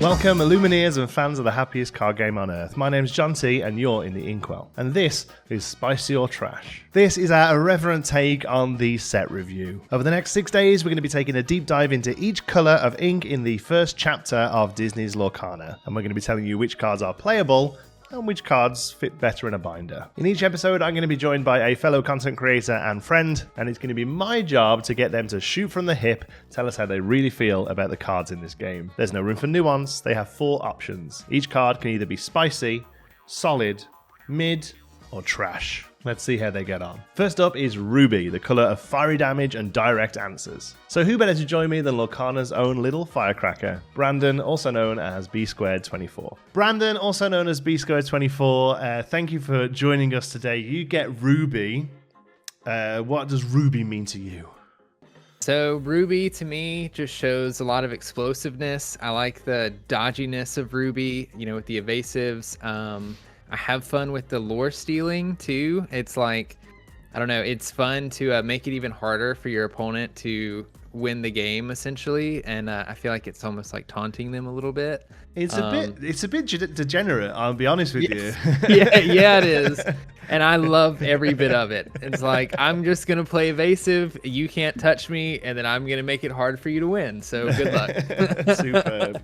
Welcome, Illumineers and fans of the happiest card game on earth. My name's John T, and you're in the Inkwell. And this is Spicy or Trash. This is our irreverent take on the set review. Over the next 6 days, we're going to be taking a deep dive into each colour of ink in the first chapter of Disney's Lorcana. And we're going to be telling you which cards are playable and which cards fit better in a binder. In each episode, I'm going to be joined by a fellow content creator and friend, and it's going to be my job to get them to shoot from the hip, tell us how they really feel about the cards in this game. There's no room for nuance. They have 4 options. Each card can either be spicy, solid, mid, or trash. Let's see how they get on. First up is Ruby, the colour of fiery damage and direct answers. So who better to join me than Lorcana's own little firecracker, Brandon, also known as B-Squared24. Brandon, also known as B-Squared24, thank you for joining us today. You get Ruby. What does Ruby mean to you? So Ruby, to me, just shows a lot of explosiveness. I like the dodginess of Ruby, with the evasives. I have fun with the lore stealing too. It's like, I don't know, it's fun to make it even harder for your opponent to win the game essentially, and I feel like it's almost like taunting them a little bit. It's a bit degenerate, I'll be honest with you. yeah, it is. And I love every bit of it. It's like, I'm just going to play evasive, you can't touch me, and then I'm going to make it hard for you to win. So good luck. Superb.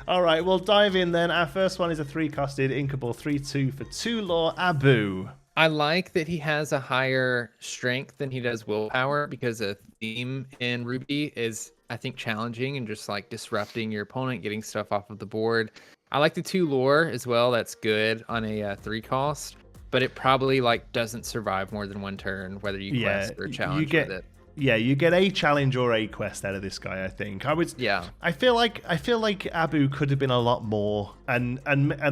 All right, we'll dive in then. Our first one is a 3-costed inkable 3/2 for 2 lore, Abu. I like that he has a higher strength than he does willpower, because a theme in Ruby is, I think, challenging and just like disrupting your opponent, getting stuff off of the board. I like the 2 lore as well. That's good on a 3-cost, but it probably like doesn't survive more than 1 turn, whether you quest or challenge with it. Yeah, you get a challenge or a quest out of this guy, I think. I feel like Abu could have been a lot more, and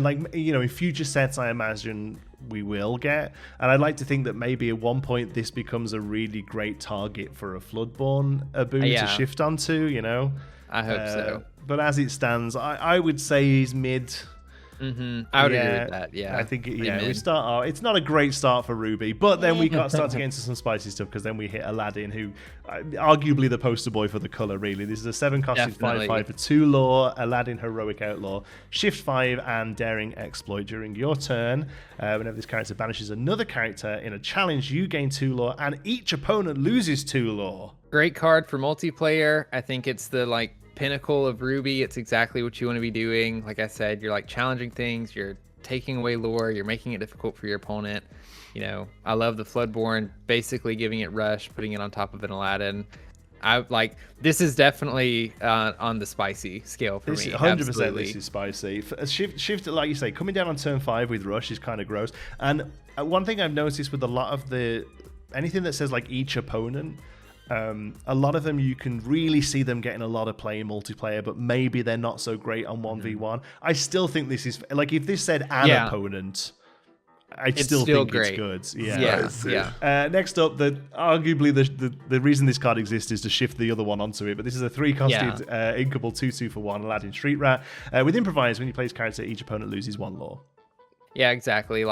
like, in future sets I imagine we will get. And I'd like to think that maybe at one point this becomes a really great target for a Floodborn Abu to shift onto, I hope so. But as it stands, I would say he's mid. I would agree with that. Yeah, I think we start out. It's not a great start for Ruby, but then we start to get into some spicy stuff, because then we hit Aladdin, who arguably the poster boy for the color. Really, this is a 7-costed 5/5 for 2 lore. Aladdin, heroic outlaw, shift 5 and daring exploit. During your turn, whenever this character banishes another character in a challenge, you gain 2 lore, and each opponent loses 2 lore. Great card for multiplayer. I think it's the pinnacle of Ruby. It's exactly what you want to be doing. Like I said, you're challenging things, you're taking away lore, you're making it difficult for your opponent. I love the Floodborn, basically giving it rush, putting it on top of an Aladdin. This is definitely on the spicy scale for me. 100%. Absolutely. This is spicy. Shift, like you say, coming down on turn 5 with rush is kind of gross. And one thing I've noticed with a lot of anything that says each opponent, a lot of them you can really see them getting a lot of play in multiplayer, but maybe they're not so great on 1v1. I still think this is if this said an opponent, I'd still think great. It's good. Yeah. Next up, arguably the reason this card exists is to shift the other one onto it, but this is a 3-costed inkable 2/2 for 1 Aladdin Street Rat. With improvise, when you play this character, each opponent loses 1 lore. Yeah, exactly.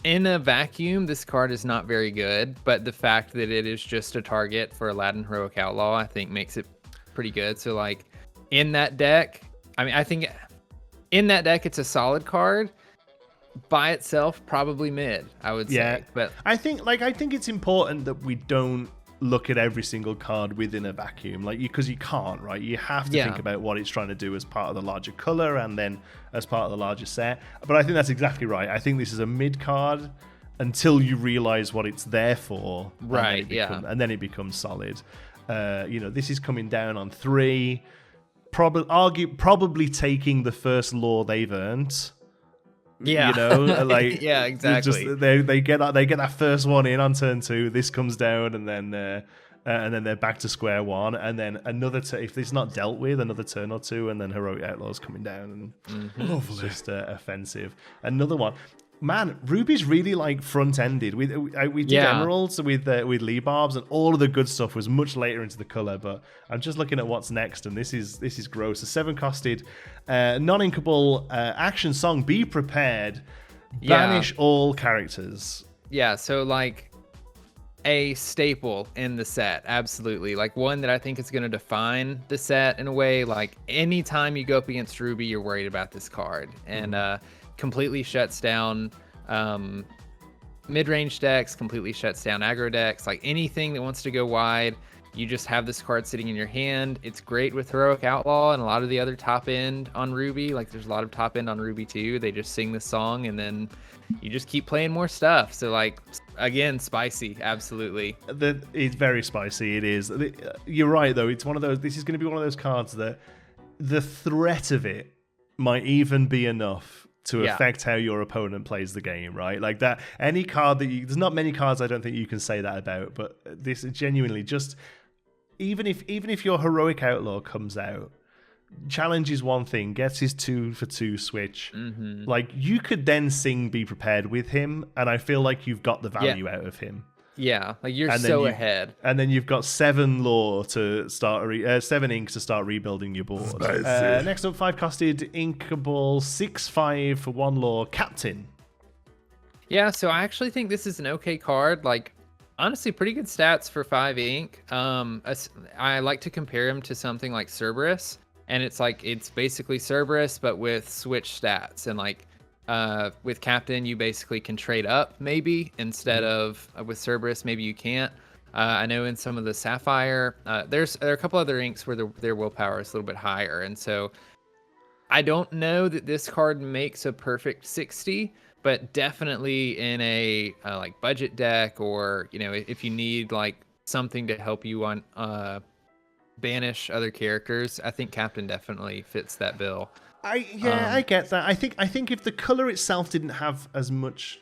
In a vacuum, this card is not very good, but the fact that it is just a target for Aladdin Heroic Outlaw, I think makes it pretty good. So in that deck, I think in that deck, it's a solid card. By itself, probably mid, I would say. But I think it's important that we don't look at every single card within a vacuum, because you can't, right? You have to think about what it's trying to do as part of the larger color and then as part of the larger set. But I think that's exactly right. I think this is a mid card until you realize what it's there for, right? And then it becomes solid. This is coming down on 3, probably taking the first lore they've earned. Yeah, yeah, exactly. They get that first one in on turn 2. This comes down, and then they're back to square one. And then another if it's not dealt with, another turn or 2, and then Heroic Outlaw's coming down, and it's just offensive. Another one. Man, Ruby's really front-ended. We did Emeralds with Lee Barbs, and all of the good stuff was much later into the color. But I'm just looking at what's next, and this is gross. A 7-costed, non-inkable action song. Be prepared. Banish all characters. Yeah. So a staple in the set, absolutely. Like one that I think is going to define the set in a way. Like anytime you go up against Ruby, you're worried about this card, and completely shuts down mid-range decks, completely shuts down aggro decks. Like anything that wants to go wide, you just have this card sitting in your hand. It's great with Heroic Outlaw and a lot of the other top end on Ruby. Like there's a lot of top end on Ruby too. They just sing the song and then you just keep playing more stuff. So like, again, spicy, absolutely. It's very spicy. It is. You're right though. It's one of those. This is going to be one of those cards that the threat of it might even be enough to affect how your opponent plays the game, right? Like that. Any card that there's not many cards I don't think you can say that about, but this is genuinely just. Even if your Heroic Outlaw comes out, challenges one thing, gets his 2-for-2 switch, like you could then sing Be Prepared with him, and I feel like you've got the value out of him. Yeah, like you're so ahead. And then you've got 7 lore to start, 7 ink to start rebuilding your board. Next up, 5-costed Inkable 6/5 for 1 lore Captain. Yeah, so I actually think this is an okay card. Like, honestly, pretty good stats for 5 ink. I like to compare him to something like Cerberus, and it's basically Cerberus but with switch stats. And like with Captain, you basically can trade up maybe instead of with Cerberus. Maybe you can't. I know in some of the Sapphire, there are a couple other inks where their willpower is a little bit higher, and so I don't know that this card makes a perfect 60. But definitely in a like budget deck, or if you need like something to help you on banish other characters, I think Captain definitely fits that bill. I get that. I think if the color itself didn't have as much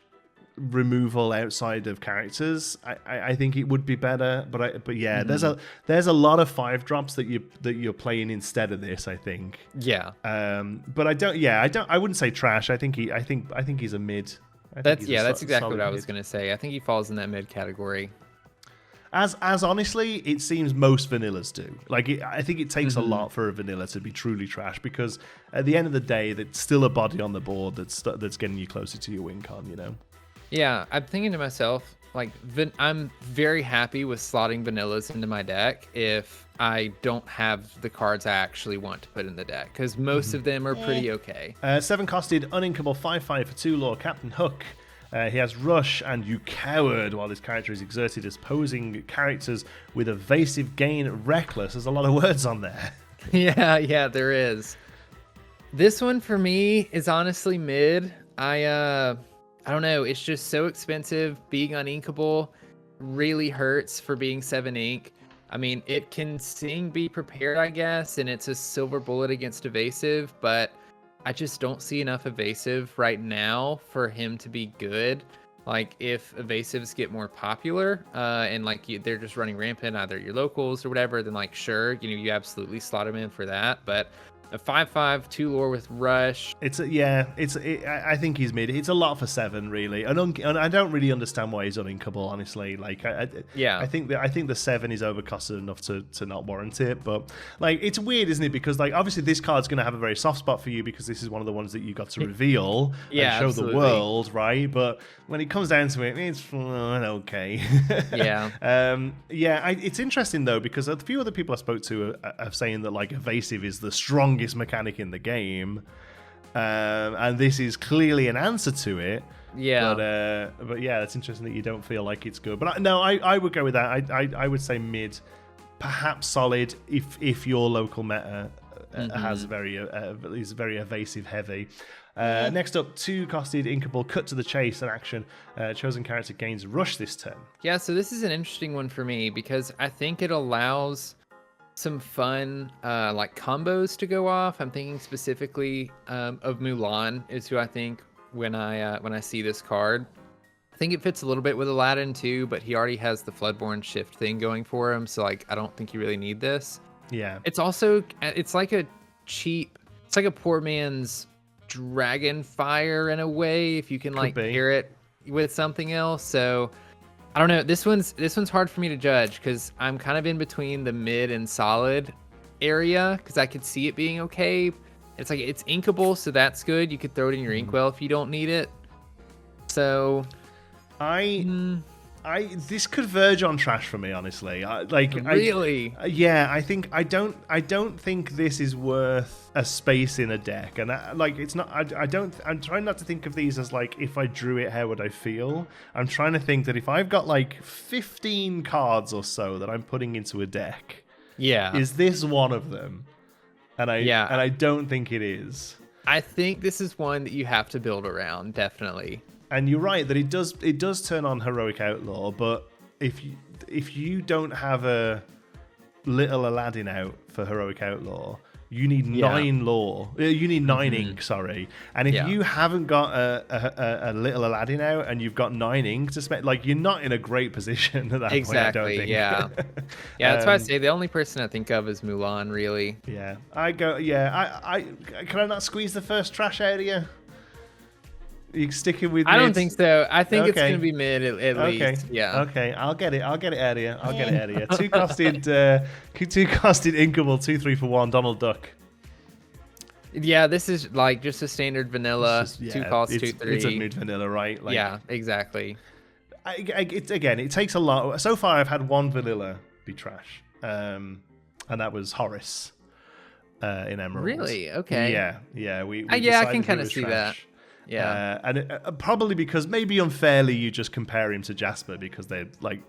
removal outside of characters, I think it would be better. But yeah, there's a lot of 5-drops that you're playing instead of this, I think. Yeah. But I wouldn't say trash. I think he's a mid. That's exactly what I was gonna say. I think he falls in that mid category. As honestly, it seems most vanillas do. Like I think it takes a lot for a vanilla to be truly trash, because at the end of the day, there's still a body on the board that's getting you closer to your win con. Yeah, I'm thinking to myself, like, I'm very happy with slotting vanillas into my deck if I don't have the cards I actually want to put in the deck, because most of them are pretty okay. 7-costed Uninkable 5/5 for 2 lore Captain Hook. He has Rush and You Coward while this character is exerted as opposing characters with Evasive, Gain, Reckless. There's a lot of words on there. Yeah, there is. This one for me is honestly mid. I don't know. It's just so expensive. Being uninkable really hurts for being 7 ink. I mean, it can sing Be Prepared, I guess, and it's a silver bullet against evasive, but I just don't see enough evasive right now for him to be good. Like, if evasives get more popular and like they're just running rampant, either your locals or whatever, then like sure, you absolutely slot him in for that. But a 5/5, 2 lore with Rush. I think he's mid. It's a lot for 7, really, and I don't really understand why he's uninkable, honestly. Like, I think the 7 is overcosted enough to not warrant it. But like, it's weird, isn't it? Because like, obviously, this card's going to have a very soft spot for you because this is one of the ones that you got to reveal and show absolutely. The world, right? But when it comes down to it, it's okay. It's interesting though, because a few other people I spoke to are saying that like evasive is the strongest mechanic in the game, and this is clearly an answer to it. But yeah, it's interesting that you don't feel like it's good. But I would go with that. I would say mid, perhaps solid if your local meta has is very evasive heavy. Next up, 2-costed Inkable Cut to the Chase in action. Chosen character gains Rush this turn. Yeah, so this is an interesting one for me because I think it allows some fun like combos to go off. I'm thinking specifically of Mulan is who I think when I see this card. I think it fits a little bit with Aladdin too, but he already has the Floodborn Shift thing going for him, so like I don't think you really need this. Yeah. It's also it's like a poor man's Dragonfire in a way, if you can like pair it with something else. So I don't know. This one's hard for me to judge because I'm kind of in between the mid and solid area because I could see it being okay. It's like it's inkable, so that's good. You could throw it in your inkwell if you don't need it. So I this could verge on trash for me, honestly. Really? I think I don't think this is worth a space in a deck, and it's not. I'm trying not to think of these as like, if I drew it, how would I feel? I'm trying to think that if I've got like 15 cards or so that I'm putting into a deck, is this one of them? And I don't think it is. I think this is one that you have to build around, definitely. And you're right that it does turn on Heroic Outlaw, but if you don't have a little Aladdin out for Heroic Outlaw, you need 9 lore. You need 9 ink, sorry. And if you haven't got a little Aladdin out and you've got 9 ink to spend, like, you're not in a great position at that point, I don't think. Yeah. That's why I say the only person I think of is Mulan, really. Yeah. I can I not squeeze the first trash out of you? You sticking with me? I don't think so. I think it's going to be mid at least. Yeah. Okay, I'll get it out of you. Two costed inkable, 2-3 for 1, Donald Duck. Yeah, this is like just a standard vanilla, 2 cost, 2-3. It's a mid vanilla, right? Like, yeah, exactly. It takes a lot. So far, I've had 1 vanilla be trash, and that was Horace in Emerald. Really? Okay. Yeah. I can kind of see that. Yeah, and probably because maybe unfairly you just compare him to Jasper because they're like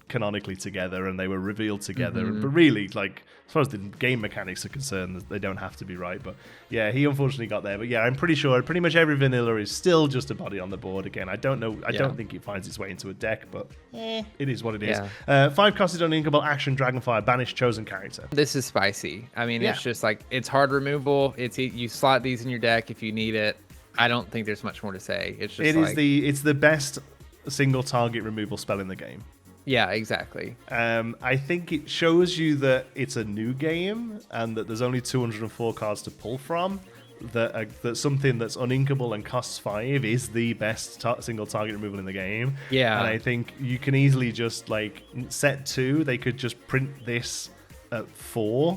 canonically together and they were revealed together. But really, like, as far as the game mechanics are concerned, they don't have to be right. But yeah, he unfortunately got there. But yeah, I'm pretty sure pretty much every vanilla is still just a body on the board. Again, I don't know. I don't think it finds its way into a deck, but it is what it is. 5 costed uninkable action Dragonfire, banish chosen character. This is spicy. I mean, it's just like, it's hard removal. You slot these in your deck if you need it. I don't think there's much more to say. It's just it's the best single target removal spell in the game. Yeah, exactly. I think it shows you that it's a new game and that there's only 204 cards to pull from. That something that's uninkable and costs 5 is the best single target removal in the game. Yeah. And I think you can easily just like set 2. They could just print this at 4,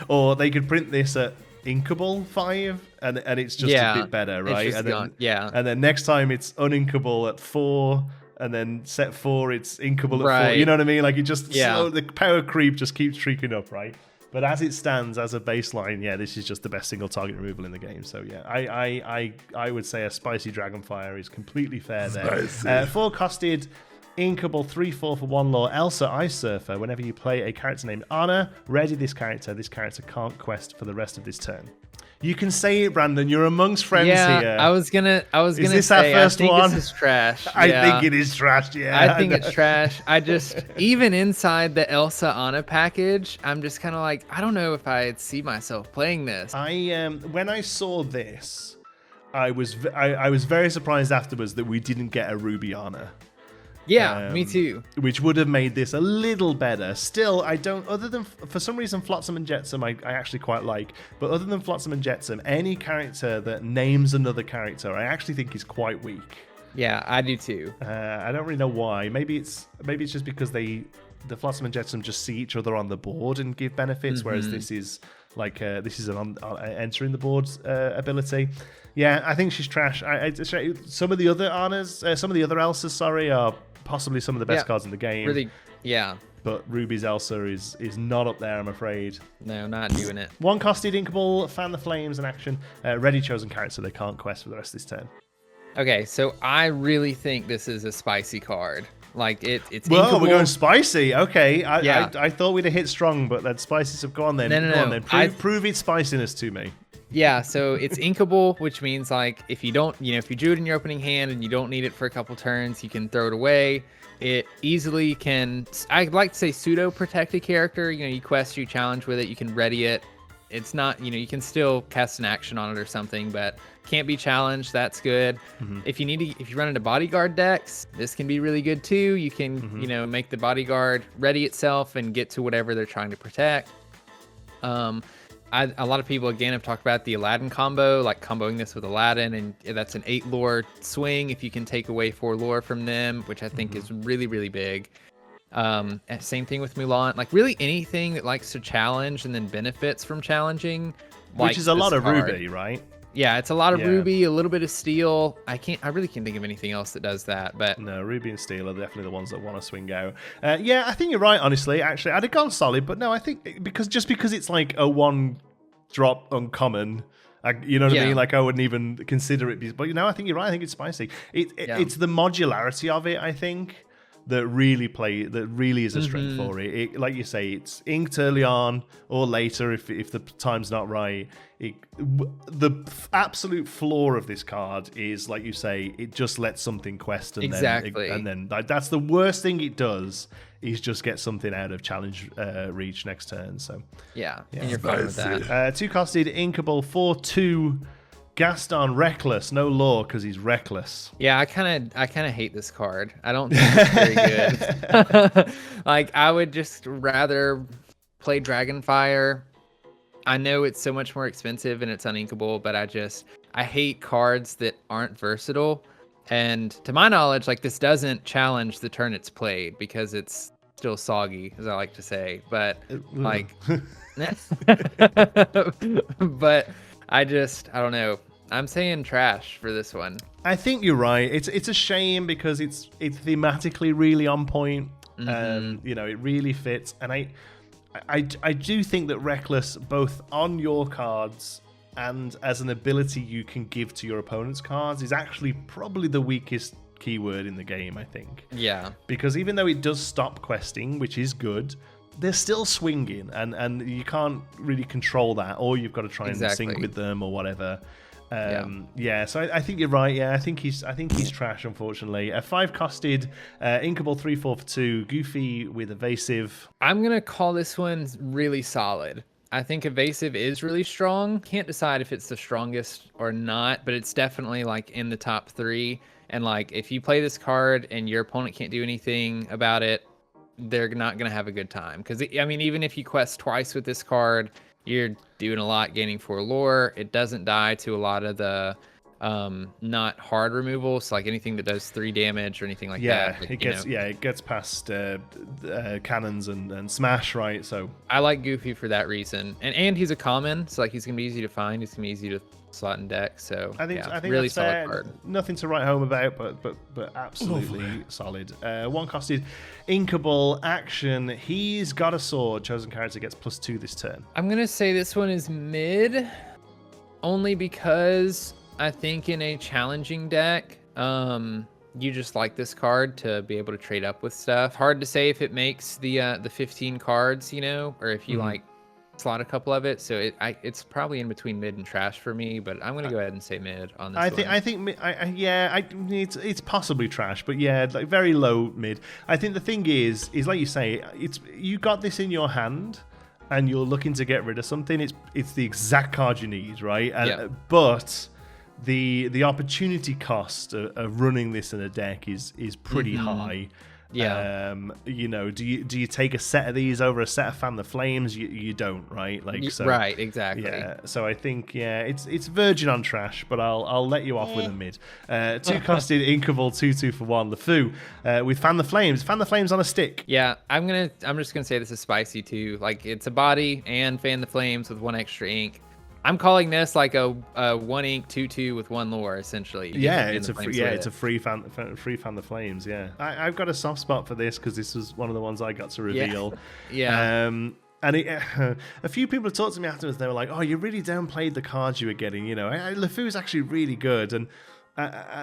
or they could print this at inkable 5, and it's just a bit better, right? And then next time it's uninkable at 4, and then set 4 it's inkable at 4. You know what I mean? Like, it just the power creep just keeps streaking up, right? But as it stands as a baseline, this is just the best single target removal in the game. So I would say a spicy Dragonfire is completely fair there. 4 costed inkable 3-4 for 1 lore, Elsa Ice Surfer. Whenever you play a character named Anna, ready this character can't quest for the rest of this turn. You can say it, Brandon. You're amongst friends here. I was gonna Is this say, our first I think one? This is trash. I think it is trash. Yeah, I think it's trash. I just, even inside the Elsa Anna package, I'm just kind of like, I don't know if I'd see myself playing this. When I saw this, I was very surprised afterwards that we didn't get a Ruby Anna. Yeah, me too. Which would have made this a little better. Still, I don't, other than, for some reason, Flotsam and Jetsam I actually quite like. But other than Flotsam and Jetsam, any character that names another character I actually think is quite weak. Yeah, I do too. I don't really know why. Maybe it's just because the Flotsam and Jetsam just see each other on the board and give benefits, whereas this is like this is an entering the board ability. Yeah, I think she's trash. Some of the other Annas, some of the other Elsas, sorry, are possibly some of the best cards in the game. Really, yeah. But Ruby's Elsa is not up there, I'm afraid. No, not doing it. 1 costed inkable, fan the flames in action. Ready chosen character, they can't quest for the rest of this turn. Okay, so I really think this is a spicy card. Like, it's Whoa, inkable. We're going spicy. Okay, I thought we'd have hit strong, but that spicy stuff. Go on then. No. Prove its spiciness to me. Yeah, so it's inkable, which means like if you don't, if you drew it in your opening hand and you don't need it for a couple turns, you can throw it away. It easily can, I'd like to say, pseudo protect a character. You quest, you challenge with it, you can ready it. It's not, you can still cast an action on it or something, but can't be challenged. That's good. If you run into bodyguard decks, this can be really good too. You can, make the bodyguard ready itself and get to whatever they're trying to protect. A lot of people, again, have talked about the Aladdin combo, like comboing this with Aladdin, and that's an 8 lore swing if you can take away 4 lore from them, which I think is really, really big. Same thing with Mulan. Like, really anything that likes to challenge and then benefits from challenging. Which is a lot of Ruby, right? Yeah, it's a lot of Yeah. ruby, a little bit of steel. I really can't think of anything else that does that, but No, ruby and steel are definitely the ones that want to swing out. Yeah, I think you're right. Honestly, actually, I'd have gone solid, but no, I think because it's like a one drop uncommon. You know what I mean? Like I wouldn't even consider it. But I think you're right. I think it's spicy. It's the modularity of it, I think, that really is a strength for it. Like you say, it's inked early on or later if the time's not right. The absolute flaw of this card is, like you say, it just lets something quest and then that's the worst thing it does, is just get something out of challenge reach next turn. So yeah, and you're fine with that. 2-costed inkable 4/2 Gaston Reckless, no lore because he's reckless. Yeah, I kind of hate this card. I don't think it's very good. Like, I would just rather play Dragonfire. I know it's so much more expensive and it's uninkable, but I hate cards that aren't versatile. And to my knowledge, like, this doesn't challenge the turn it's played because it's still soggy, as I like to say. But like, but I don't know. I'm saying trash for this one. I think you're right. It's a shame because it's thematically really on point. It really fits, and I do think that Reckless, both on your cards and as an ability you can give to your opponent's cards, is actually probably the weakest keyword in the game, I think. Yeah. Because even though it does stop questing, which is good, they're still swinging, and you can't really control that, or you've got to try and sync with them or whatever. So I think you're right. Yeah, I think he's trash, unfortunately. A 5-costed inkable 3/4 for 2, goofy with evasive. I'm gonna call this one really solid. I think evasive is really strong. Can't decide if it's the strongest or not, but it's definitely like in the top 3. And like, if you play this card and your opponent can't do anything about it, they're not gonna have a good time. Because I mean, even if you quest twice with this card, you're doing a lot, gaining 4 lore. It doesn't die to a lot of the not hard removals, so like anything that does 3 damage or anything like that. Like, it gets past cannons and smash, right? So I like Goofy for that reason, and he's a common, so like he's gonna be easy to find. He's gonna be easy to slot in deck. So I think really solid card. Nothing to write home about, but absolutely solid. 1-costed inkable action. He's got a sword. Chosen character gets +2 this turn. I'm gonna say this one is mid, only because I think in a challenging deck, you just like this card to be able to trade up with stuff. Hard to say if it makes the 15 cards, or if you like slot a couple of it. So it's probably in between mid and trash for me, but I'm gonna go ahead and say mid on this. It's possibly trash, but yeah, like very low mid. I think the thing is like you say, you got this in your hand, and you're looking to get rid of something. It's the exact card you need, right? But the opportunity cost of running this in a deck is pretty high. Yeah. Do you take a set of these over a set of Fan the Flames? You don't, right? Right, exactly. Yeah. So I think it's virgin on trash, but I'll let you off with a mid. 2-costed inkable 2/2 for 1 LeFou with Fan the Flames. Fan the Flames on a stick. Yeah, I'm just gonna say this is spicy too. Like, it's a body and Fan the Flames with 1 extra ink. I'm calling this like a 1 ink 2/2 with 1 lore, essentially. It's a free fan the Flames. Yeah, I've got a soft spot for this because this was one of the ones I got to reveal. Yeah. And a few people have talked to me afterwards. They were like, "Oh, you really downplayed the cards you were getting." LeFou's actually really good, and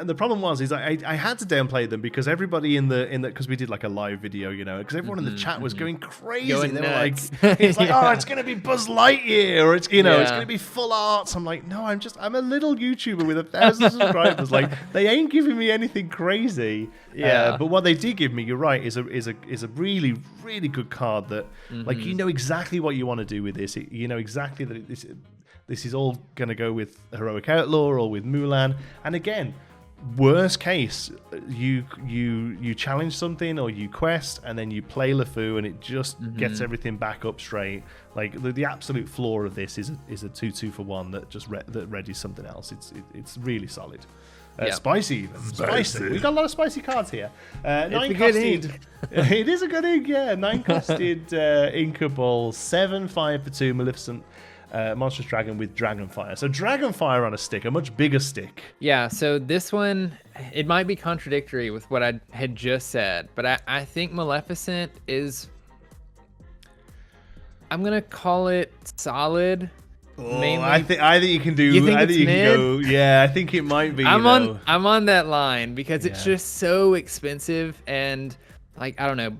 the problem was I had to downplay them because everybody in the because we did like a live video, because everyone in the chat was going crazy. They were like, it's like, oh, it's gonna be Buzz Lightyear, or it's it's gonna be full arts. I'm like, no, I'm a little YouTuber with 1,000 subscribers. Like, they ain't giving me anything crazy. Yeah. But what they did give me, you're right, is a really, really good card that like exactly what you want to do with this. You know exactly that this is all going to go with Heroic Outlaw or with Mulan. And again, worst case, you challenge something or you quest and then you play LeFou and it just gets everything back up straight. Like, the absolute flaw of this is a 2/2 for 1 that just that readies something else. It's really solid. Spicy even. Spicy. We've got a lot of spicy cards here. 9-costed. It is a good ink, yeah. 9-costed inkable 7/5 for 2 Maleficent. monstrous dragon with Dragonfire. So Dragonfire on a stick, a much bigger stick. Yeah, so this one, it might be contradictory with what I had just said, but I think Maleficent is, I'm going to call it solid. Oh, Mainly, I think you can do. You think I think you it's can go. Yeah, I think it might be. I'm on that line because it's just so expensive, and like I don't know,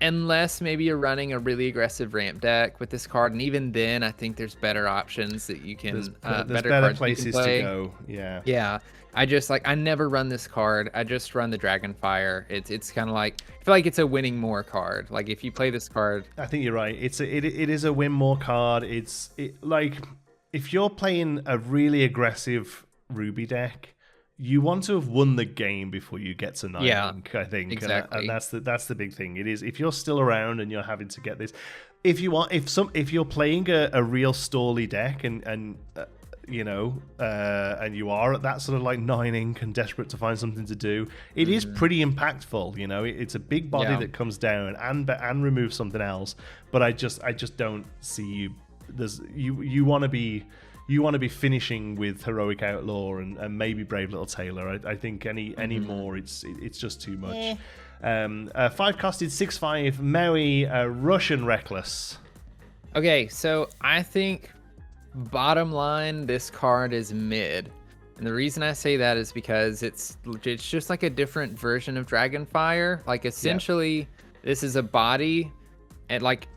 unless maybe you're running a really aggressive ramp deck with this card, and even then I think there's better options that you can There's better better cards places you can play. to go. Yeah. Yeah. I just I never run this card. I just run the Dragonfire. It's kind of like, I feel like it's a winning more card. Like if you play this card, I think you're right. It is a win more card. Like if you're playing a really aggressive Ruby deck, you want to have won the game before you get to 9 ink, I think. Exactly. And that's the big thing. It is if you're still around and you're having to get this, if you're playing a real stally deck and you know, and you are at that sort of like 9 ink and desperate to find something to do, it is pretty impactful. You know, it's a big body that comes down and removes something else. But I just don't see you. You want to be finishing with Heroic Outlaw and maybe Brave Little Tailor. I think any more, it's just too much. 5 costed 6/5 Maui Russian Reckless. okay, so I think bottom line, this card is mid. And the reason I say that is because it's just like a different version of Dragonfire. Like essentially, this is a body, and like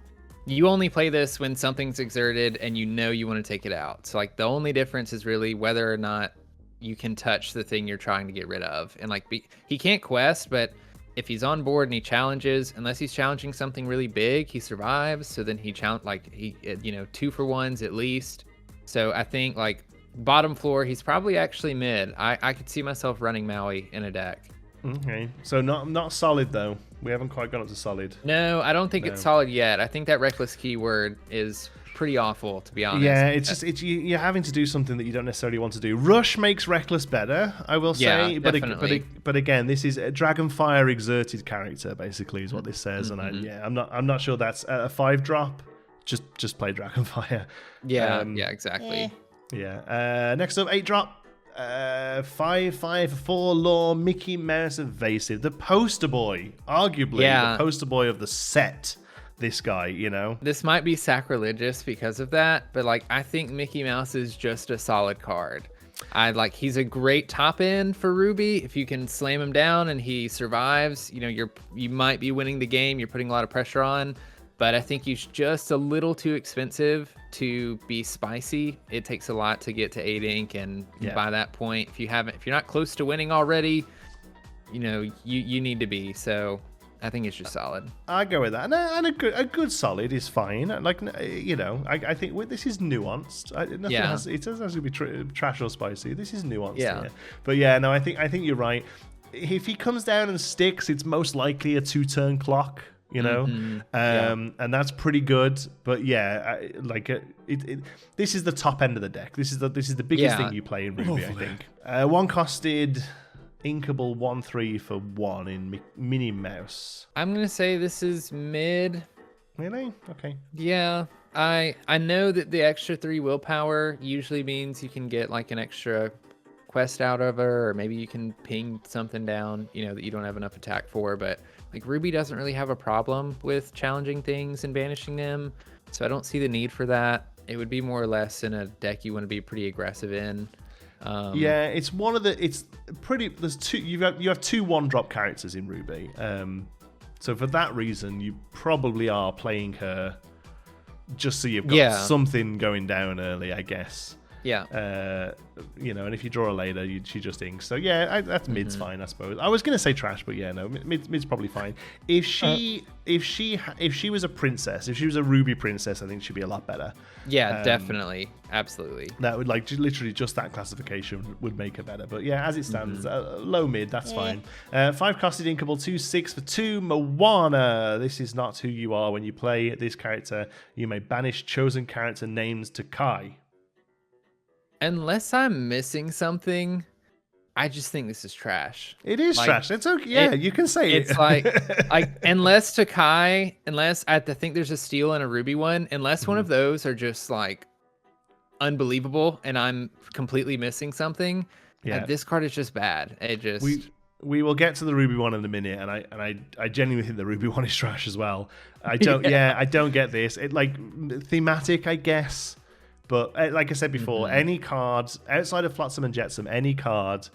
you only play this when something's exerted and you know you want to take it out. So like the only difference is really whether or not you can touch the thing you're trying to get rid of. And like he can't quest, but if he's on board and he challenges, unless he's challenging something really big, he survives. So then he 2 for 1s at least. So I think like bottom floor, he's probably actually mid. I could see myself running Maui in a deck. Okay, so not solid though. We haven't quite got up to solid. No, I don't think it's solid yet. I think that reckless keyword is pretty awful, to be honest. Yeah, you're having to do something that you don't necessarily want to do. Rush makes Reckless better, I will say. Yeah, but definitely. but again, this is a Dragonfire exerted character, basically, is what this says. And I'm not sure that's a 5-drop. Just play Dragonfire. Yeah, exactly. Yeah. Next up, 8-drop. 5/5 4 Mickey Mouse Evasive. The poster boy, arguably the poster boy of the set. This guy, you know. This might be sacrilegious because of that, but like I think Mickey Mouse is just a solid card. He's a great top end for Ruby. If you can slam him down and he survives, you know, you might be winning the game. You're putting a lot of pressure on, but I think he's just a little too expensive to be spicy. It takes a lot to get to 8 ink, and by that point, if you're not close to winning already, you know, you need to be. So I think it's just solid. I go with that, and a good solid is fine. Like, you know, I think this is nuanced. It doesn't have to be trash or spicy. This is nuanced. Yeah. But yeah, no, I think you're right. If he comes down and sticks, it's most likely a 2-turn clock. You know, and that's pretty good. But yeah, this is the top end of the deck. This is the biggest thing you play in Ruby. I think 1 costed. Inkable 1/3 for 1 in Minnie Mouse. I'm gonna say this is mid. Really? Okay. Yeah, I know that the extra 3 willpower usually means you can get like an extra quest out of her, or maybe you can ping something down, you know, that you don't have enough attack for. But like Ruby doesn't really have a problem with challenging things and banishing them, so I don't see the need for that. It would be more or less in a deck you want to be pretty aggressive in. It's one of the. It's pretty. There's two. You have 2 1-drop characters in Ruby. So for that reason, you probably are playing her just so you've got something going down early, I guess. Yeah. You know, and if you draw her later, she just inks. So yeah, that's mid's fine, I suppose. I was gonna say trash, but yeah, no, mid's probably fine. If she was a princess, if she was a Ruby princess, I think she'd be a lot better. Yeah, definitely, absolutely. That would literally just that classification would make her better. But yeah, as it stands, low mid, that's fine. 5 costed inkable 2/6 for 2 Moana. This is not who you are when you play this character. You may banish chosen character names to Kai. Unless I'm missing something, I just think this is trash. It is trash. It's okay. Yeah, you can say it. It's like unless Takai, unless I think there's a steel and a Ruby one, unless one of those are just like unbelievable and I'm completely missing something. Yeah. This card is just bad. It just We will get to the Ruby one in a minute, and I genuinely think the Ruby one is trash as well. I don't I don't get this. It like thematic, I guess, but like I said before, any card outside of Flotsam and Jetsam, any card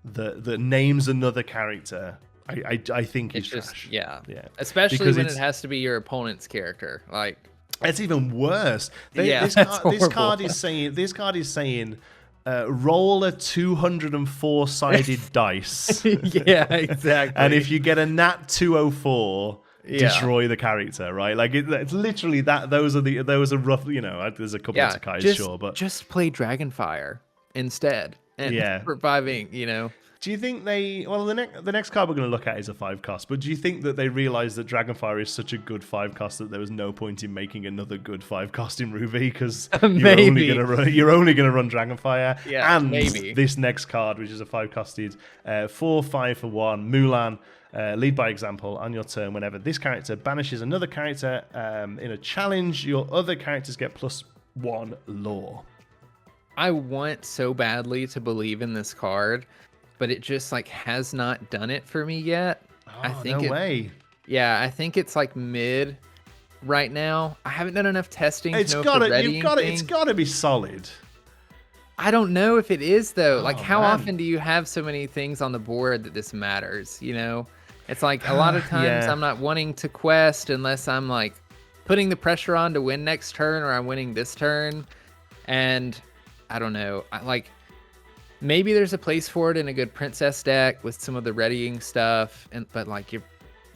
that names another character, I think is trash. Yeah. Especially because when it has to be your opponent's character. Like it's even worse. This card is saying. Roll a 204-sided dice. Yeah, exactly. And if you get a nat 204, destroy the character, right? Like it's literally that. Those are rough. There's a couple of Takais, sure, but just play Dragonfire instead. And reviving, Do you think the next card we're going to look at is a 5-cost, but do you think that they realized that Dragonfire is such a good 5-cost that there was no point in making another good 5-cost in Ruby because you're only going to run Dragonfire? Yeah, and maybe. This next card, which is a 5-costed 4/5 for 1 Mulan, lead by example. On your turn, whenever this character banishes another character in a challenge, your other characters get +1 lore. I want so badly to believe in this card, but it just like has not done it for me yet. I think way. Yeah, I think it's like mid right now. I haven't done enough testing. It's got to be solid. I don't know if it is though. Like how often do you have so many things on the board that this matters? It's like a lot of times I'm not wanting to quest unless I'm like putting the pressure on to win next turn or I'm winning this turn. And I don't know. Maybe there's a place for it in a good princess deck with some of the readying stuff, but like you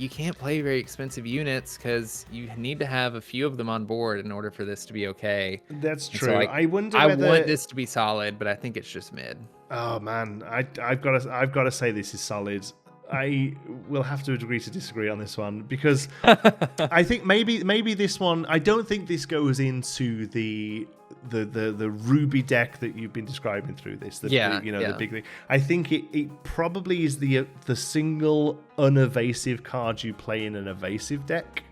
can't play very expensive units because you need to have a few of them on board in order for this to be okay. That's true. So, I want this to be solid, but I think it's just mid. Oh man, I've got to say this is solid. I will have to agree to disagree on this one because I think maybe this one. I don't think this goes into the Ruby deck that you've been describing through this. The big thing. I think it probably is the single unevasive card you play in an evasive deck.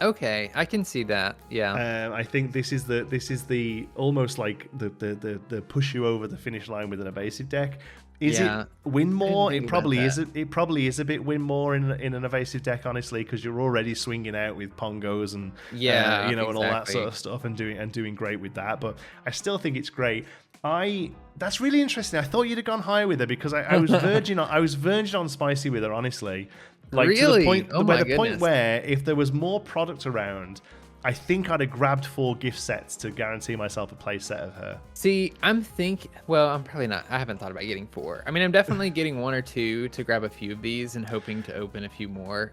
Okay, I can see that. Yeah. I think this is the almost like the push you over the finish line with an evasive deck. Is it win more? It probably is. It probably is a bit win more in an evasive deck, honestly, because you're already swinging out with pongos and and all that sort of stuff, and doing great with that. But I still think it's great. That's really interesting. I thought you'd have gone higher with her because I was verging on spicy with her, honestly. Like really? To the point where if there was more product around, I think I'd have grabbed 4 gift sets to guarantee myself a play set of her. See, I'm probably not. I haven't thought about getting 4. I mean, I'm definitely getting 1 or 2 to grab a few of these and hoping to open a few more.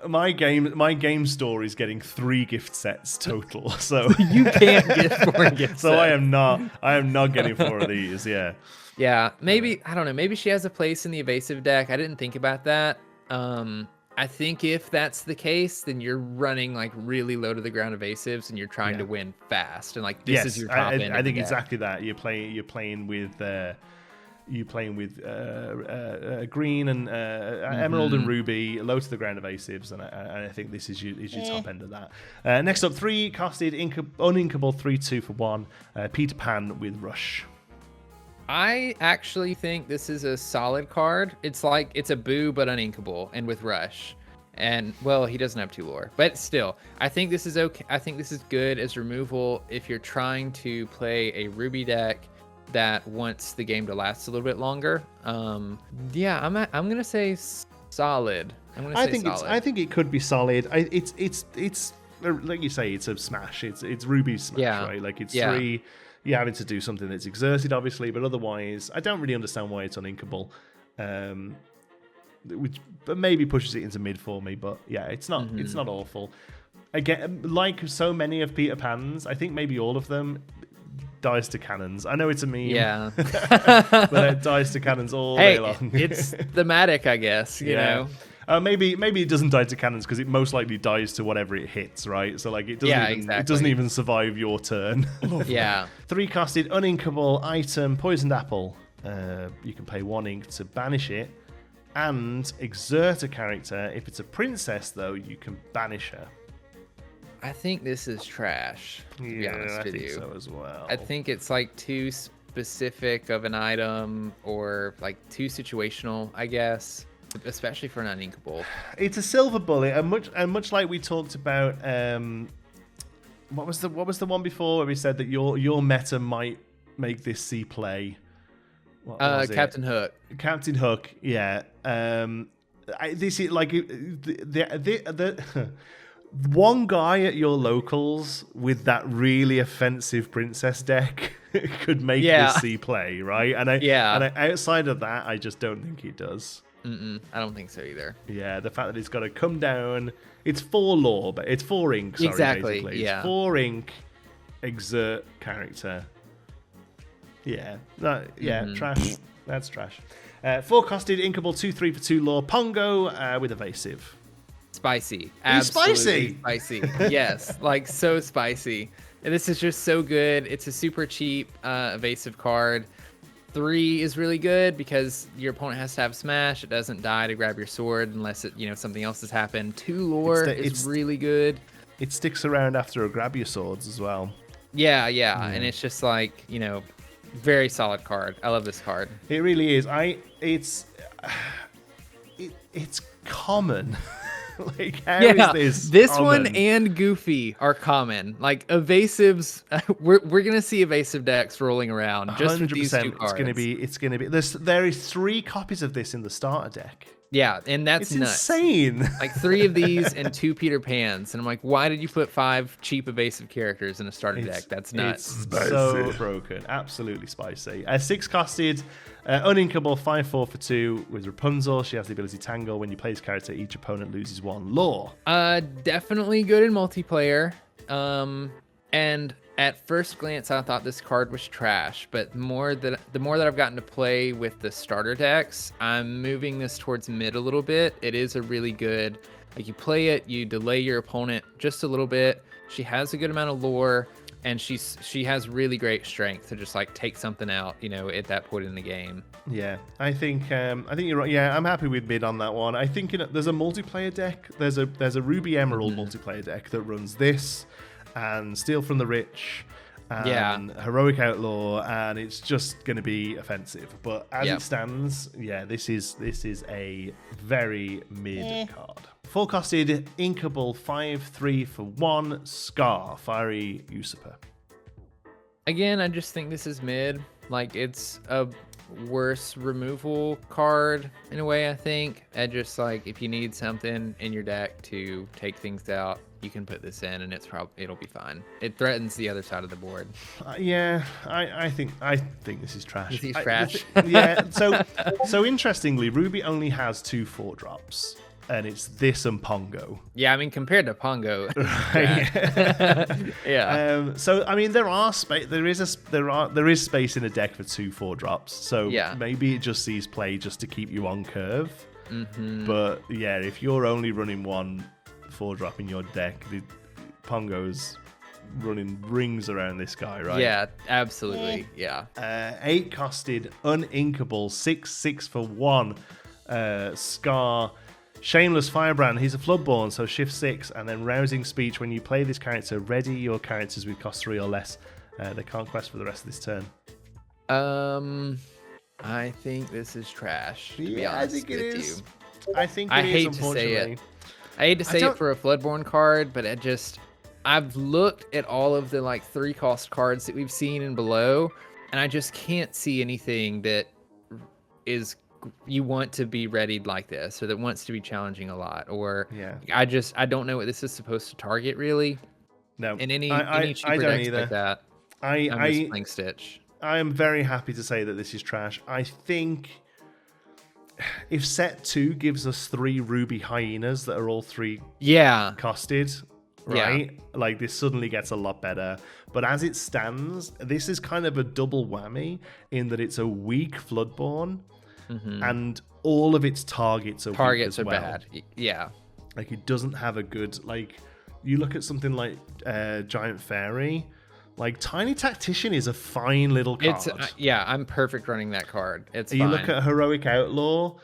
My game store is getting 3 gift sets total. So you can't get 4 gift sets. So I am not getting 4 of these. Yeah. Yeah. Maybe I don't know. Maybe she has a place in the evasive deck. I didn't think about that. I think if that's the case, then you're running like really low to the ground evasives, and you're trying to win fast, and like this is your top end. I think exactly that. You're playing with green and emerald and ruby, low to the ground evasives, and I think this is your top end of that. Next up, 3-costed uninkable 3/2 for 1 Peter Pan with Rush. I actually think this is a solid card. It's like it's a boo but uninkable and with Rush. And well, he doesn't have 2 lore, but still, I think this is okay. I think this is good as removal if you're trying to play a Ruby deck that wants the game to last a little bit longer. I'm gonna say solid. I think it could be solid. It's like you say, it's a smash. It's Ruby's smash, right? Like it's 3. You're having to do something that's exerted, obviously, but otherwise, I don't really understand why it's uninkable. Which maybe pushes it into mid for me, but yeah, it's not awful. Again, like so many of Peter Pan's, I think maybe all of them dies to cannons. I know it's a meme, but it dies to cannons all day long. It's thematic, I guess. You know. Maybe it doesn't die to cannons because it most likely dies to whatever it hits, right? So like it doesn't even survive your turn. 3-costed uninkable item, poisoned apple. You can pay 1 ink to banish it and exert a character. If it's a princess, though, you can banish her. I think this is trash, to be honest I with think you. so as well. I think it's like too specific of an item, or like too situational, I guess, especially for an uninkable. It's a silver bullet, and much like we talked about. What was the one before where we said that your meta might make this see play? What was Captain Hook. Captain Hook, yeah. This is like the one guy at your locals with that really offensive princess deck could make this see play, right? And outside of that, I just don't think he does. I don't think so either. Yeah, the fact that it's got to come down. It's 4 lore, but it's 4 ink. Sorry, exactly. Basically. Yeah. It's 4 ink. Exert character. Yeah. Trash. That's trash. 4 costed inkable 2/3 for 2 lore Pongo with evasive. Spicy. Absolutely spicy. Yes, like so spicy. And this is just so good. It's a super cheap evasive card. 3 is really good because your opponent has to have smash. It doesn't die to grab your sword unless something else has happened. 2 lore is really good. It sticks around after a grab your swords as well. Yeah, and it's just like, very solid card. I love this card. It really is. It's common. Like, how is this common? one and Goofy are common. Like evasives, we're gonna see evasive decks rolling around just with these 2 cards. It's gonna be. There is 3 copies of this in the starter deck. Yeah, and that's nuts. Insane. Like 3 of these and 2 Peter Pans, and I'm like, why did you put 5 cheap evasive characters in a starter deck? That's nuts. It's so broken. Absolutely spicy. 6 costed, uninkable 5/4 for 2 with Rapunzel. She has the ability Tangle. When you play this character, each opponent loses 1 lore. Definitely good in multiplayer. And at first glance, I thought this card was trash, but the more that I've gotten to play with the starter decks, I'm moving this towards mid a little bit. It is a really good, like, you play it, you delay your opponent just a little bit. She has a good amount of lore, and she has really great strength to just like take something out, at that point in the game. Yeah, I think you're right. Yeah, I'm happy with mid on that one. I think there's a multiplayer deck. There's a Ruby Emerald multiplayer deck that runs this and Steal from the Rich and Heroic Outlaw, and it's just going to be offensive. But as it stands, this is a very mid card. 4 costed, inkable 5/3 for 1 Scar, Fiery Usurper. Again, I just think this is mid. Like, it's a worse removal card in a way, I think. And just like, if you need something in your deck to take things out, you can put this in and it'll be fine. It threatens the other side of the board. I think this is trash. This is trash. So interestingly, Ruby only has 2 4-drops, and it's this and Pongo. Yeah, I mean, compared to Pongo. Right. Yeah. So I mean, there is space in a deck for 2 4-drops. So maybe it just sees play just to keep you on curve. Mm-hmm. But yeah, if you're only running 1 4-drop in your deck, the Pongo's running rings around this guy, right? Yeah, absolutely. Yeah. 8 costed, uninkable 6/6 for 1 Scar, Shameless Firebrand. He's a Floodborn, so shift 6, and then Rousing Speech. When you play this character, ready your characters with cost 3 or less. They can't quest for the rest of this turn. I think this is trash, to be honest I think it with is. you. I think I it is, hate to say unfortunately. it. I hate to say it for a Floodborn card, but I've looked at all of the like 3-cost cards that we've seen and below, and I just can't see anything that is you want to be readied like this, or that wants to be challenging a lot, or I don't know what this is supposed to target really. No, in any cheaper I don't decks either. like that. I'm just playing Stitch. I am very happy to say that this is trash. I think if set 2 gives us 3 Ruby Hyenas that are all 3 costed, right? Like, this suddenly gets a lot better. But as it stands, this is kind of a double whammy in that it's a weak Floodborn, and all of its targets are weak as well. Bad. Yeah. Like, it doesn't have a good, like, you look at something like Giant Fairy. Like, Tiny Tactician is a fine little card. I'm perfect running that card. It's You fine. look at Heroic Outlaw,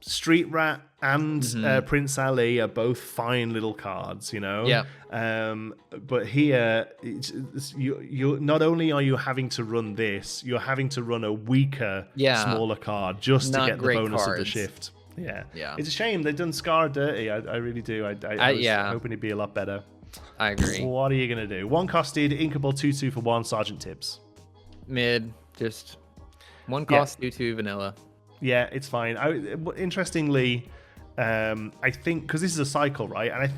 Street Rat and Prince Ali are both fine little cards, you know. Yeah. But here, you not only are you having to run this, you're having to run a weaker, smaller card just to get the bonus of the shift. Yeah. It's a shame they've done Scar dirty. I really do. I was hoping it'd be a lot better. I agree. What are you gonna do? One costed, inkable 2/2 for 1, Sergeant Tibbs. Mid, just one cost, 2/2 vanilla. Yeah, it's fine. Interestingly, I think because this is a cycle, right? And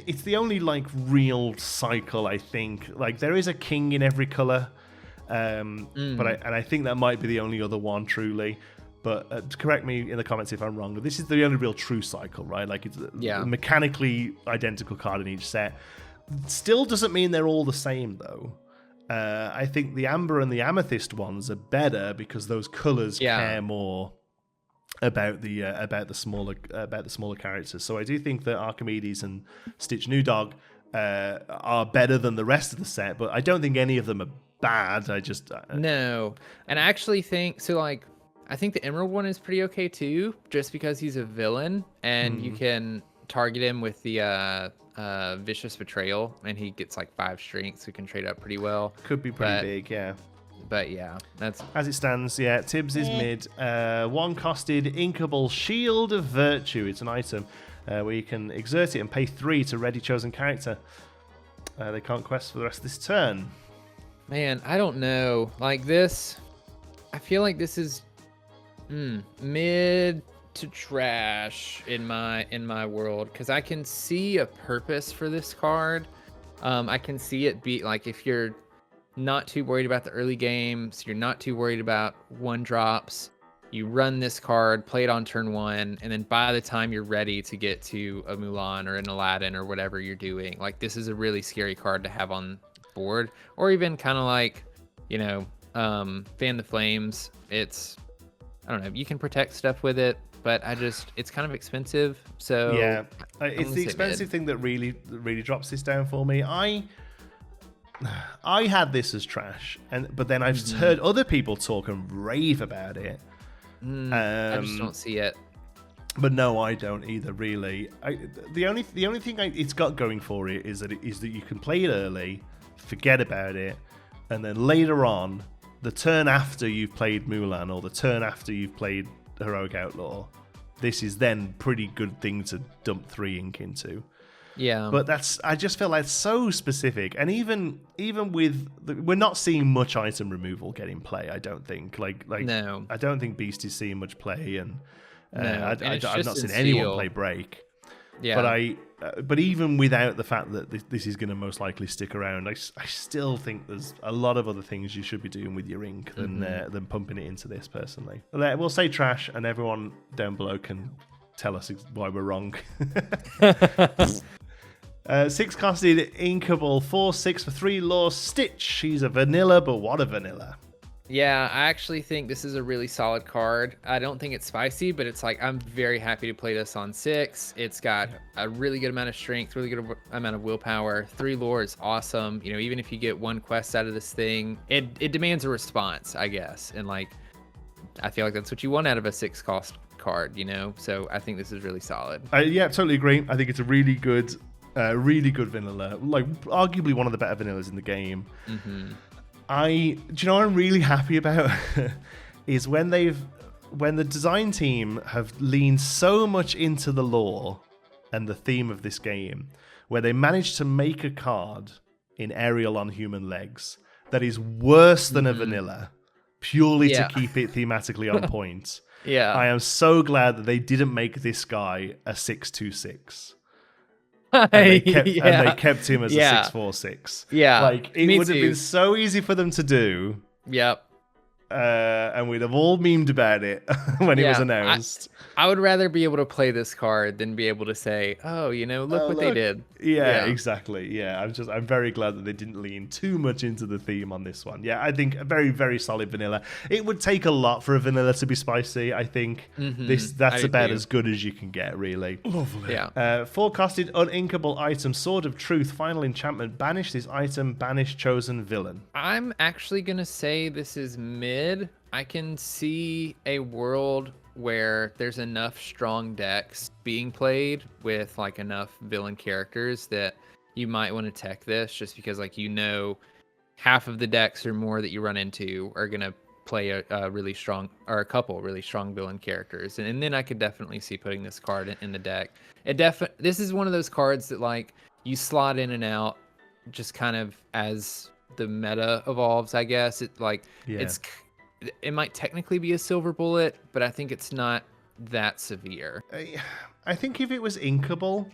it's the only like real cycle. I think like there is a king in every color, but I think that might be the only other one truly. But correct me in the comments if I'm wrong. But this is the only real true cycle, right? Like it's a mechanically identical card in each set. Still doesn't mean they're all the same though. I think the amber and the amethyst ones are better because those colors care more about the smaller characters. So I do think that Archimedes and Stitch New Dog are better than the rest of the set, but I don't think any of them are bad. I just no, and I actually think so. Like I think the Emerald one is pretty okay too, just because he's a villain and you can target him with the Vicious Betrayal, and he gets like 5 strength, so we can trade up pretty well. Could be pretty big, yeah. But yeah, that's as it stands. Yeah, Tibbs is mid. One costed, Inkable Shield of Virtue. It's an item where you can exert it and pay 3 to ready chosen character. They can't quest for the rest of this turn. Man, I don't know. Like this, I feel like this is mid to trash in my world, because I can see a purpose for this card. I can see it be like if you're not too worried about the early game, so you're not too worried about 1-drops, you run this card, play it on turn 1, and then by the time you're ready to get to a Mulan or an Aladdin or whatever you're doing, like this is a really scary card to have on board. Or even kind of like, you know, Fan the Flames. It's, I don't know, you can protect stuff with it, but it's kind of expensive. So yeah, it's the expensive thing that really drops this down for me. I had this as trash, but then I've heard other people talk and rave about it. I just don't see it. But no, I don't either. Really, the only thing it's got going for it is that you can play it early, forget about it, and then later on, the turn after you've played Mulan or the turn after you've played Heroic Outlaw, this is then pretty good thing to dump 3 ink into. Yeah, but I just feel like it's so specific, and even with we're not seeing much item removal get in play. I don't think no. I don't think Beast is seeing much play, and no, I've not seen anyone play Break. Yeah, but even without the fact that this is going to most likely stick around, I still think there's a lot of other things you should be doing with your ink than pumping it into this. Personally, we'll say trash, and everyone down below can tell us why we're wrong. 6 costed, Inkable 4/6 for 3 lore, Stitch. She's a vanilla, but what a vanilla. Yeah, I actually think this is a really solid card. I don't think it's spicy, but it's like I'm very happy to play this on 6. It's got a really good amount of strength, really good amount of willpower. 3 lore is awesome. You know, even if you get 1 quest out of this thing, it demands a response, I guess. And like, I feel like that's what you want out of a 6 cost card, you know? So I think this is really solid. Yeah, totally agree. I think it's a really good vanilla. Like, arguably one of the better vanillas in the game. Do you know what I'm really happy about is when the design team have leaned so much into the lore and the theme of this game, where they managed to make a card in Ariel on human legs that is worse than a vanilla, purely to keep it thematically on point. Yeah, I am so glad that they didn't make this guy a 6/2/6. And they kept him as a 6/4/6. Yeah, like it would have been so easy for them to do. Yep. And we'd have all memed about it when it was announced. I would rather be able to play this card than be able to say, "Oh, you know, look what they did." Yeah, exactly. Yeah, I'm very glad that they didn't lean too much into the theme on this one. Yeah, I think a very, very solid vanilla. It would take a lot for a vanilla to be spicy. I think that's about as good as you can get, really. Lovely. Yeah. 4 costed, uninkable item, Sword of Truth, final enchantment. Banish this item. Banish chosen villain. I'm actually gonna say this is mid. I can see a world where there's enough strong decks being played with like enough villain characters that you might want to tech this, just because like half of the decks or more that you run into are gonna play a really strong, or a couple really strong villain characters, and then I could definitely see putting this card in the deck. This is one of those cards that like you slot in and out just kind of as the meta evolves, I guess. It might technically be a silver bullet, but I think it's not that severe. I think if it was inkable,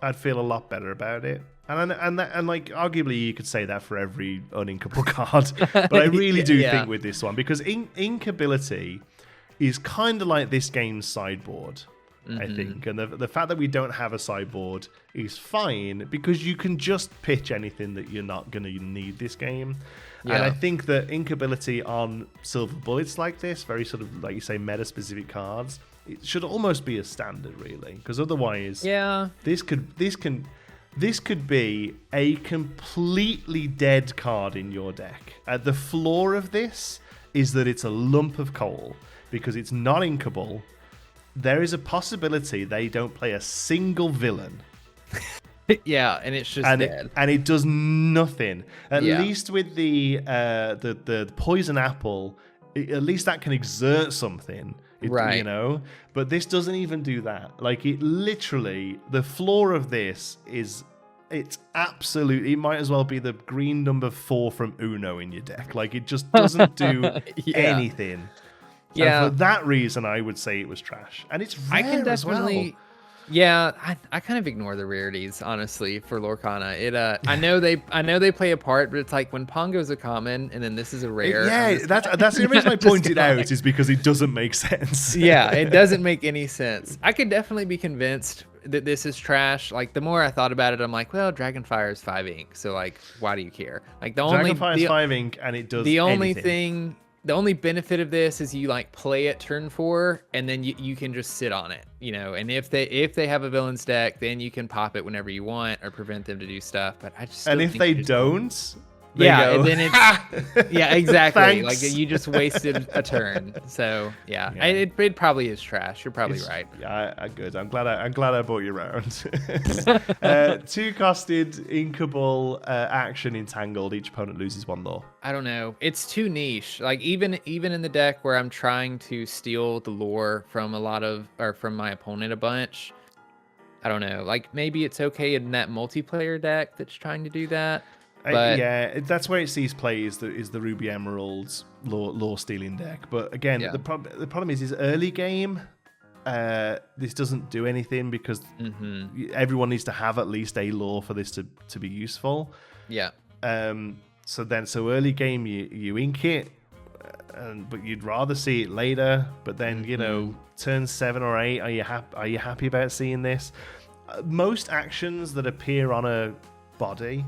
I'd feel a lot better about it. And like arguably you could say that for every uninkable card, but I really do think with this one, because inkability is kind of like this game's sideboard. I think, and the fact that we don't have a sideboard is fine, because you can just pitch anything that you're not going to need this game. And I think that inkability on silver bullets like this, very sort of like you say meta specific cards, it should almost be a standard, really, because otherwise this could be a completely dead card in your deck. The flaw of this is that it's a lump of coal, because it's not inkable. There is a possibility they don't play a single villain. And it's just dead. And it does nothing. At least with the poison apple, at least that can exert something. Right. You know? But this doesn't even do that. Like, it literally, the flaw of this is, it's absolutely, it might as well be the green number 4 from Uno in your deck. Like, it just doesn't do anything. Yeah. And for that reason, I would say it was trash. And it's rare I can definitely. as well. Yeah, I kind of ignore the rarities, honestly, for Lorcana. I know they play a part, but it's like when Pongo's a common and then this is a rare. That's the reason I pointed out, is because it doesn't make sense. It doesn't make any sense. I could definitely be convinced that this is trash. Like, the more I thought about it, I'm like, well, Dragonfire is 5 ink, so like, why do you care? Like, Dragonfire is 5 ink and it does the only benefit of this is you like play it turn 4 and then you can just sit on it, you know, and if they have a villain's deck, then you can pop it whenever you want or prevent them to do stuff. But I just and if they don't, and then it's exactly. Thanks. Like, you just wasted a turn. So it probably is trash. You're probably right. Yeah, good. I'm glad I brought you around. 2-costed inkable action entangled. Each opponent loses 1 lore. I don't know. It's too niche. Like, even in the deck where I'm trying to steal the lore from from my opponent a bunch, I don't know. Like, maybe it's okay in that multiplayer deck that's trying to do that. But that's where it sees play is the Ruby Emeralds lore stealing deck. But again, the problem is early game. This doesn't do anything, because everyone needs to have at least a lore for this to be useful. Yeah. So early game you ink it, but you'd rather see it later. But then turn 7 or 8, are you happy about seeing this? Most actions that appear on a body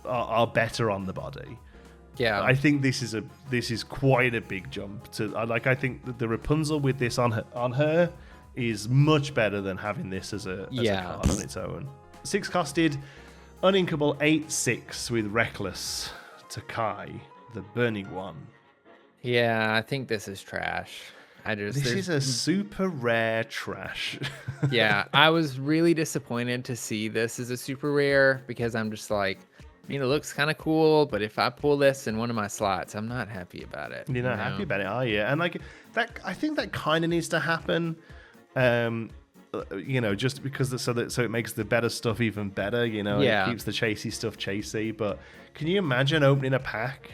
are better on the body. Yeah, I think this is quite a big jump to. I think that the Rapunzel with this on her is much better than having this as a card on its own. 6-costed, uninkable 8/6 with Reckless Takai, the Burning One. Yeah, I think this is trash. This is a super rare trash. Yeah, I was really disappointed to see this as a super rare, because I'm just like, it looks kind of cool, but if I pull this in one of my slots, I'm not happy about it. You're not happy about it, are you? And like that, I think that kind of needs to happen. Just because so it makes the better stuff even better. It keeps the chasey stuff chasey. But can you imagine opening a pack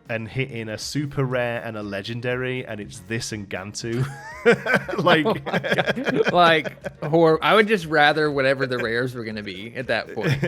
and hitting a super rare and a legendary, and it's this and Gantu? I would just rather whatever the rares were going to be at that point.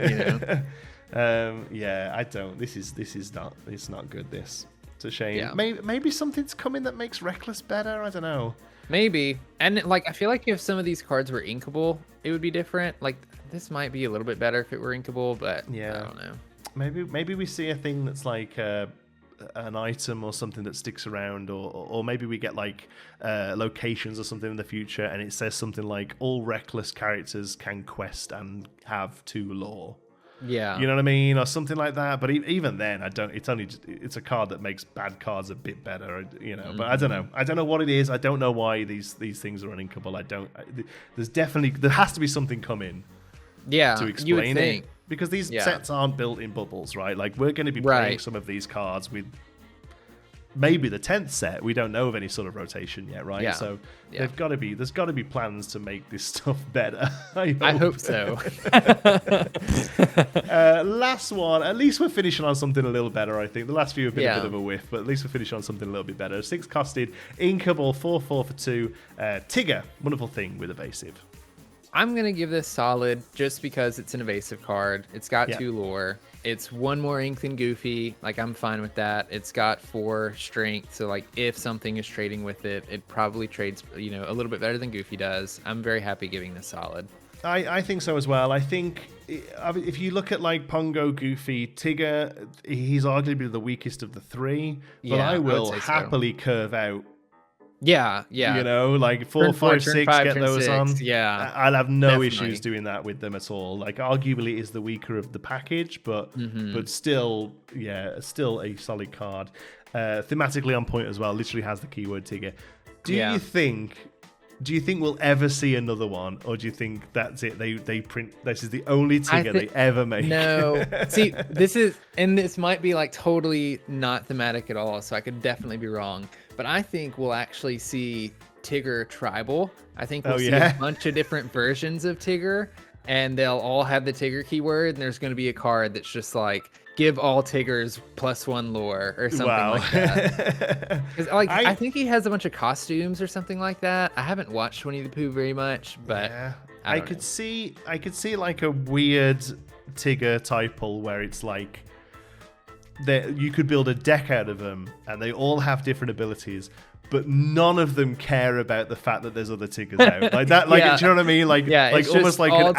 I don't. This is not. It's not good. It's a shame. Yeah. Maybe something's coming that makes Reckless better. I don't know. Maybe. And like, I feel like if some of these cards were inkable, it would be different. Like, this might be a little bit better if it were inkable, but I don't know. Maybe we see a thing that's like an item or something that sticks around, or maybe we get like locations or something in the future, and it says something like all Reckless characters can quest and have 2 lore. Yeah. You know what I mean? Or something like that. But even then, I don't. It's only it's a card that makes bad cards a bit better. You know. But I don't know. I don't know what it is. I don't know why these things are uninkable. There has to be something coming. Yeah. To explain you would think. it, because these sets aren't built in bubbles, right? Like we're going to be playing some of these cards with maybe the 10th set. We don't know of any sort of rotation yet, right? Yeah. So there's got to be plans to make this stuff better. I hope so. Last one. At least we're finishing on something a little better, I think. The last few have been a bit of a whiff, but at least we're finishing on something a little bit better. 6 costed, inkable, 4/4 for 2. Tigger, wonderful thing with evasive. I'm going to give this solid just because it's an evasive card. It's got 2 lore. It's 1 more ink than Goofy. Like, I'm fine with that. It's got 4 strength. So, like, if something is trading with it, it probably trades, a little bit better than Goofy does. I'm very happy giving this solid. I think so as well. I think if you look at, like, Pongo, Goofy, Tigger, he's arguably the weakest of the 3. But I will happily curve out. Yeah. Like 4, 5, 6, get those 6, on. Yeah. I'll have no issues doing that with them at all. Like, arguably is the weaker of the package, but still a solid card. Thematically on point as well. Literally has the keyword Tigger. Do you think we'll ever see another one, or do you think that's it? They print. This is the only Tigger they ever make. No. See, this might be like totally not thematic at all, so I could definitely be wrong. But I think we'll actually see Tigger Tribal. I think we'll see a bunch of different versions of Tigger, and they'll all have the Tigger keyword, and there's going to be a card that's just like, give all Tiggers +1 lore or something like that. I think he has a bunch of costumes or something like that. I haven't watched Winnie the Pooh very much, but I could see like a weird Tigger typal where it's like you could build a deck out of them and they all have different abilities, but none of them care about the fact that there's other Tiggers out. Like that, like, do you know what I mean? Like, like almost like an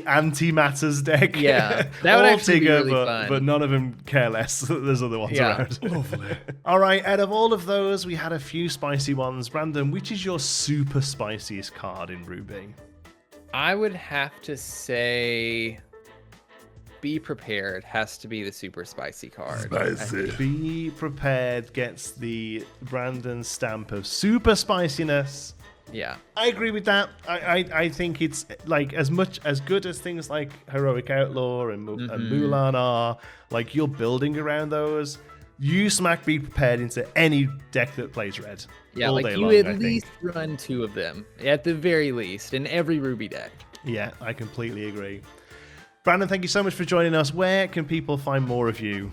anti-matters deck. Yeah, that would actually Tigger, be really fun. But none of them care less that there's other ones around. Lovely. All right, out of all of those, we had a few spicy ones. Brandon, which is your super spiciest card in Ruby? I would have to say Be Prepared has to be the super spicy card. Spicy. Be Prepared gets the Brandon stamp of super spiciness. Yeah. I agree with that. I think it's like as good as things like Heroic Outlaw and Mulan are, like you're building around those. You smack Be Prepared into any deck that plays red. Yeah, all like day you long, at least run 2 of them, at the very least, in every Ruby deck. Yeah, I completely agree. Brandon, thank you so much for joining us. Where can people find more of you?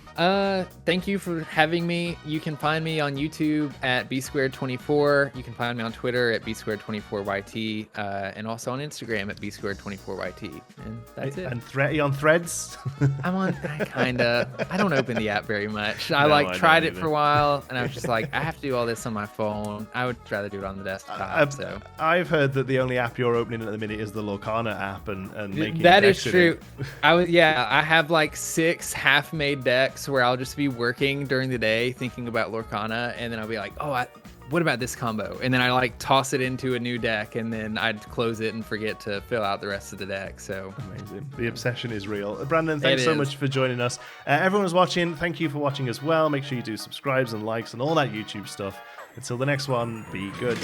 Thank you for having me. You can find me on YouTube at B224. You can find me on Twitter at B224YT, and also on Instagram at B224YT. And that's it. And you on Threads? I'm on, I don't open the app very much. I tried it for a while, and I was just like, I have to do all this on my phone. I would rather do it on the desktop. I've heard that the only app you're opening at the minute is the Lorcana app and making that is true. I have like 6 half-made decks where I'll just be working during the day thinking about Lorcana, and then I'll be like, what about this combo? And then I like toss it into a new deck, and then I'd close it and forget to fill out the rest of the deck. So amazing. The obsession is real. Brandon, thanks so much for joining us. Everyone who's watching, thank you for watching as well. Make sure you do subscribes and likes and all that YouTube stuff. Until the next one, be good.